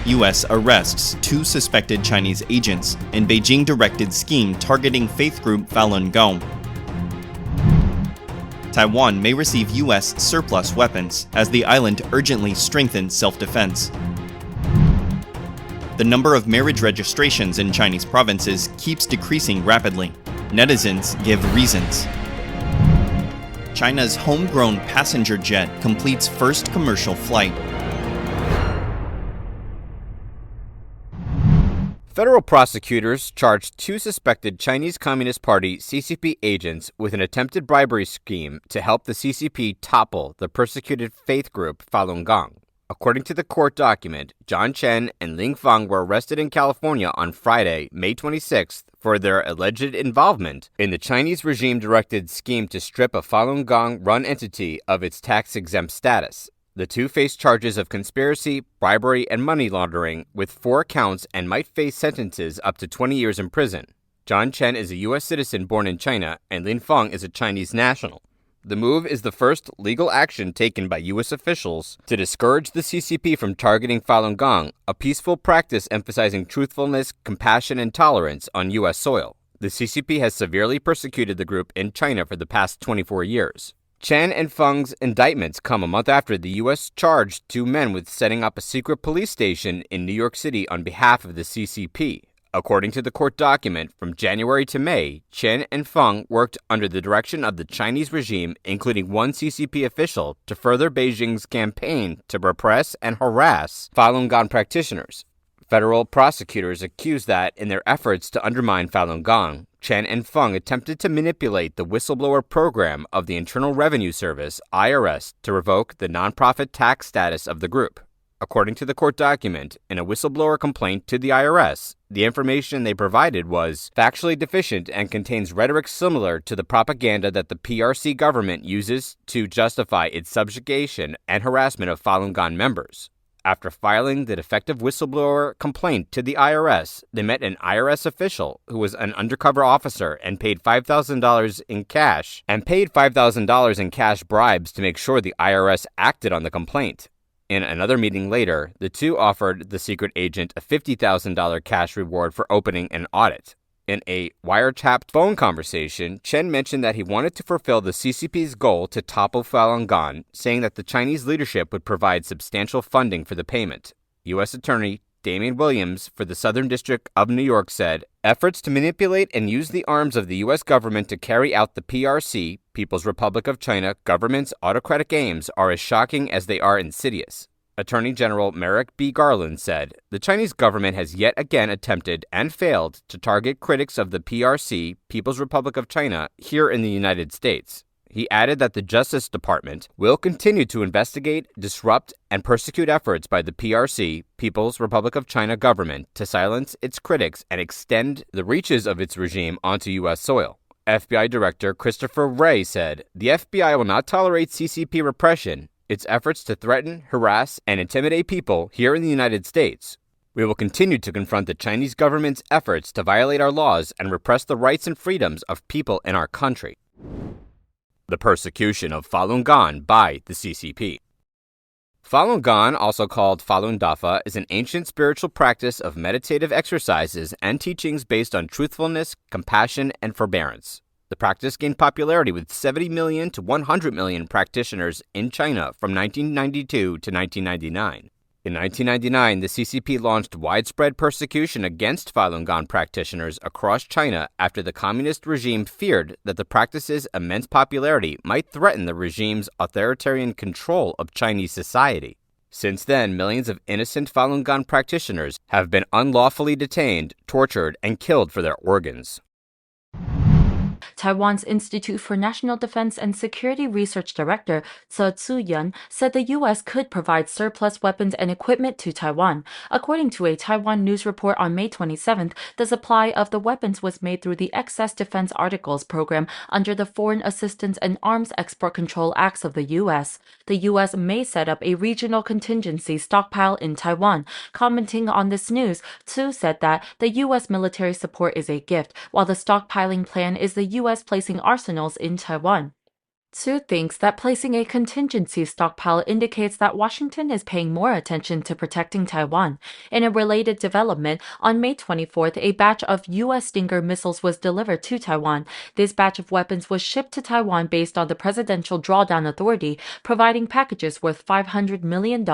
U.S. arrests 2 suspected Chinese agents in Beijing-directed scheme targeting faith group Falun Gong. Taiwan may receive U.S. surplus weapons as the island urgently strengthens self-defense. The number of marriage registrations in Chinese provinces keeps decreasing rapidly. Netizens give reasons. China's homegrown passenger jet completes first commercial flight. Federal prosecutors charged 2 suspected Chinese Communist Party CCP agents with an attempted bribery scheme to help the CCP topple the persecuted faith group Falun Gong. According to the court document, John Chen and Ling Feng were arrested in California on Friday, May 26th, for their alleged involvement in the Chinese regime-directed scheme to strip a Falun Gong-run entity of its tax-exempt status. The 2 face charges of conspiracy, bribery, and money laundering, with 4 counts and might face sentences up to 20 years in prison. John Chen is a U.S. citizen born in China, and Lin Feng is a Chinese national. The move is the first legal action taken by U.S. officials to discourage the CCP from targeting Falun Gong, a peaceful practice emphasizing truthfulness, compassion, and tolerance on U.S. soil. The CCP has severely persecuted the group in China for the past 24 years. Chen and Feng's indictments come a month after the U.S. charged 2 men with setting up a secret police station in New York City on behalf of the CCP. According to the court document, from January to May, Chen and Feng worked under the direction of the Chinese regime, including 1 CCP official, to further Beijing's campaign to repress and harass Falun Gong practitioners. Federal prosecutors accuse that, in their efforts to undermine Falun Gong, Chen and Feng attempted to manipulate the whistleblower program of the Internal Revenue Service, IRS, to revoke the nonprofit tax status of the group. According to the court document, in a whistleblower complaint to the IRS, the information they provided was factually deficient and contains rhetoric similar to the propaganda that the PRC government uses to justify its subjugation and harassment of Falun Gong members. After filing the defective whistleblower complaint to the IRS, they met an IRS official who was an undercover officer and paid $5,000 in cash bribes to make sure the IRS acted on the complaint. In another meeting later, the 2 offered the secret agent a $50,000 cash reward for opening an audit. In a wiretapped phone conversation, Chen mentioned that he wanted to fulfill the CCP's goal to topple Falun Gong, saying that the Chinese leadership would provide substantial funding for the payment. U.S. Attorney Damian Williams for the Southern District of New York said, "Efforts to manipulate and use the arms of the U.S. government to carry out the PRC, People's Republic of China, government's autocratic aims are as shocking as they are insidious." Attorney General Merrick B. Garland said, "The Chinese government has yet again attempted and failed to target critics of the PRC, People's Republic of China, here in the United States." He added that the Justice Department will continue to investigate, disrupt, and persecute efforts by the PRC, People's Republic of China government to silence its critics and extend the reaches of its regime onto U.S. soil. FBI Director Christopher Wray said, "The FBI will not tolerate CCP repression, its efforts to threaten, harass, and intimidate people here in the United States. We will continue to confront the Chinese government's efforts to violate our laws and repress the rights and freedoms of people in our country." The persecution of Falun Gong by the CCP. Falun Gong, also called Falun Dafa, is an ancient spiritual practice of meditative exercises and teachings based on truthfulness, compassion, and forbearance. The practice gained popularity with 70 million to 100 million practitioners in China from 1992 to 1999. In 1999, the CCP launched widespread persecution against Falun Gong practitioners across China after the communist regime feared that the practice's immense popularity might threaten the regime's authoritarian control of Chinese society. Since then, millions of innocent Falun Gong practitioners have been unlawfully detained, tortured, and killed for their organs. Taiwan's Institute for National Defense and Security Research Director Ce Tzu-yun said the U.S. could provide surplus weapons and equipment to Taiwan. According to a Taiwan news report on May 27th, the supply of the weapons was made through the Excess Defense Articles program under the Foreign Assistance and Arms Export Control Acts of the U.S. The U.S. may set up a regional contingency stockpile in Taiwan. Commenting on this news, Tzu said that the U.S. military support is a gift, while the stockpiling plan is the U.S. placing arsenals in Taiwan. Su thinks that placing a contingency stockpile indicates that Washington is paying more attention to protecting Taiwan. In a related development, on May 24th, a batch of U.S. Stinger missiles was delivered to Taiwan. This batch of weapons was shipped to Taiwan based on the Presidential Drawdown Authority, providing packages worth $500 million.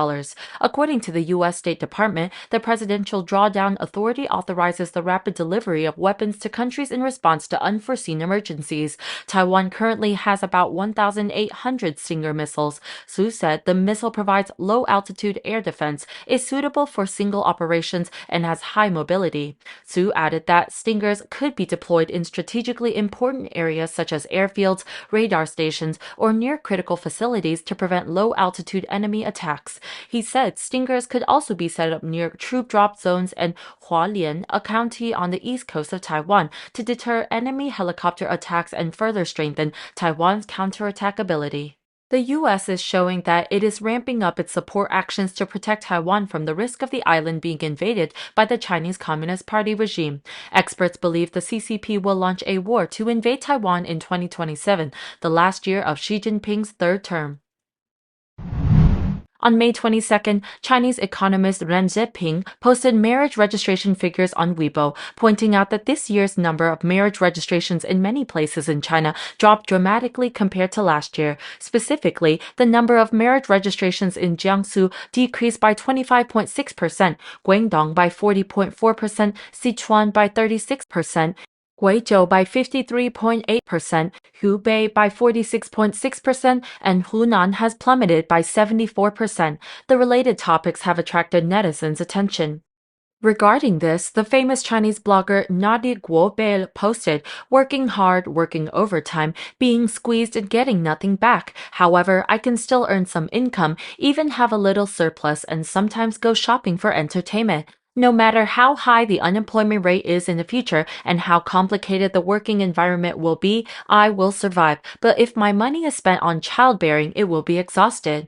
According to the U.S. State Department, the Presidential Drawdown Authority authorizes the rapid delivery of weapons to countries in response to unforeseen emergencies. Taiwan currently has about 1,800 Stinger missiles. Su said the missile provides low-altitude air defense, is suitable for single operations, and has high mobility. Su added that Stingers could be deployed in strategically important areas such as airfields, radar stations, or near critical facilities to prevent low-altitude enemy attacks. He said Stingers could also be set up near troop drop zones and Hualien, a county on the east coast of Taiwan, to deter enemy helicopter attacks and further strengthen Taiwan's counterattack ability. The U.S. is showing that it is ramping up its support actions to protect Taiwan from the risk of the island being invaded by the Chinese Communist Party regime. Experts believe the CCP will launch a war to invade Taiwan in 2027, the last year of Xi Jinping's third term. On May 22nd, Chinese economist Ren Zheping posted marriage registration figures on Weibo, pointing out that this year's number of marriage registrations in many places in China dropped dramatically compared to last year. Specifically, the number of marriage registrations in Jiangsu decreased by 25.6%, Guangdong by 40.4%, Sichuan by 36%, Guizhou by 53.8%, Hubei by 46.6%, and Hunan has plummeted by 74%. The related topics have attracted netizens' attention. Regarding this, the famous Chinese blogger Nadi Guobei posted, "Working hard, working overtime, being squeezed and getting nothing back. However, I can still earn some income, even have a little surplus, and sometimes go shopping for entertainment. No matter how high the unemployment rate is in the future and how complicated the working environment will be, I will survive. But if my money is spent on childbearing, it will be exhausted."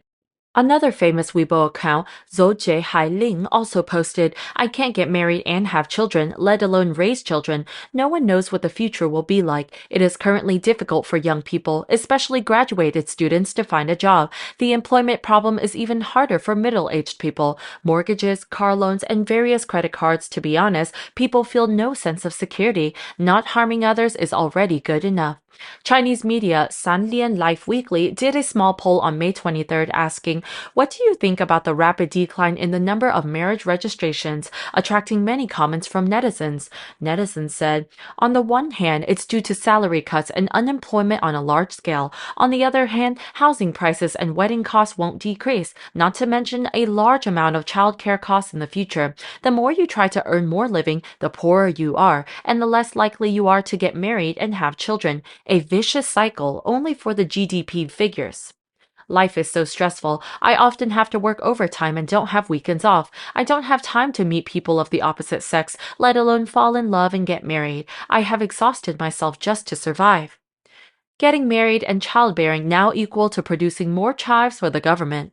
Another famous Weibo account, Zhou Hailing, also posted, "I can't get married and have children, let alone raise children. No one knows what the future will be like. It is currently difficult for young people, especially graduated students, to find a job. The employment problem is even harder for middle-aged people. Mortgages, car loans, and various credit cards. To be honest, people feel no sense of security. Not harming others is already good enough." Chinese media Sanlian Life Weekly did a small poll on May 23rd asking, "What do you think about the rapid decline in the number of marriage registrations?" attracting many comments from netizens. Netizens said, "On the one hand, it's due to salary cuts and unemployment on a large scale. On the other hand, housing prices and wedding costs won't decrease, not to mention a large amount of childcare costs in the future. The more you try to earn more living, the poorer you are, and the less likely you are to get married and have children. A vicious cycle only for the GDP figures. Life is so stressful. I often have to work overtime and don't have weekends off. I don't have time to meet people of the opposite sex, let alone fall in love and get married. I have exhausted myself just to survive." Getting married and childbearing now equal to producing more chives for the government.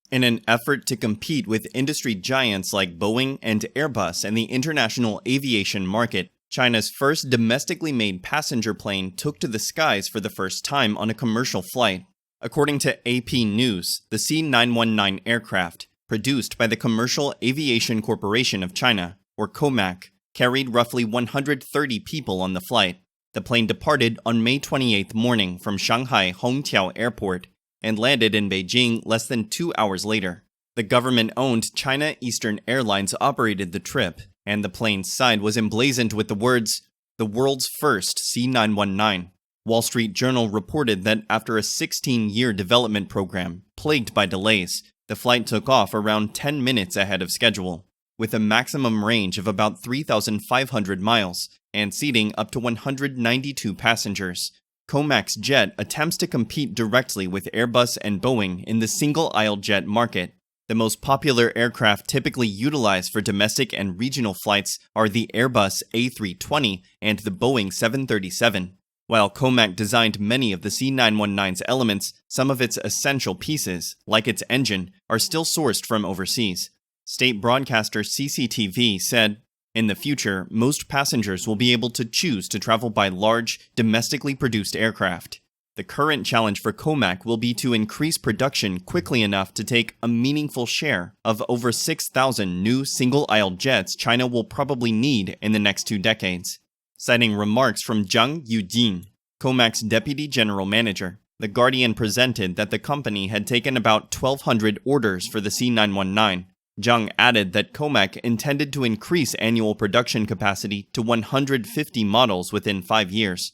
In an effort to compete with industry giants like Boeing and Airbus in the international aviation market, China's first domestically made passenger plane took to the skies for the first time on a commercial flight. According to AP News, the C919 aircraft, produced by the Commercial Aviation Corporation of China, or COMAC, carried roughly 130 people on the flight. The plane departed on May 28th morning from Shanghai Hongqiao Airport and landed in Beijing less than 2 hours later. The government-owned China Eastern Airlines operated the trip, and the plane's side was emblazoned with the words, "The world's first C919. Wall Street Journal reported that after a 16-year development program, plagued by delays, the flight took off around 10 minutes ahead of schedule, with a maximum range of about 3,500 miles and seating up to 192 passengers. COMAC's jet attempts to compete directly with Airbus and Boeing in the single-aisle jet market. The most popular aircraft typically utilized for domestic and regional flights are the Airbus A320 and the Boeing 737. While COMAC designed many of the C919's elements, some of its essential pieces, like its engine, are still sourced from overseas. State broadcaster CCTV said, "In the future, most passengers will be able to choose to travel by large, domestically produced aircraft. The current challenge for COMAC will be to increase production quickly enough to take a meaningful share of over 6,000 new single-aisle jets China will probably need in the next 2 decades. Citing remarks from Zhang Yujin, COMAC's deputy general manager, The Guardian presented that the company had taken about 1,200 orders for the C919. Zhang added that COMAC intended to increase annual production capacity to 150 models within 5 years.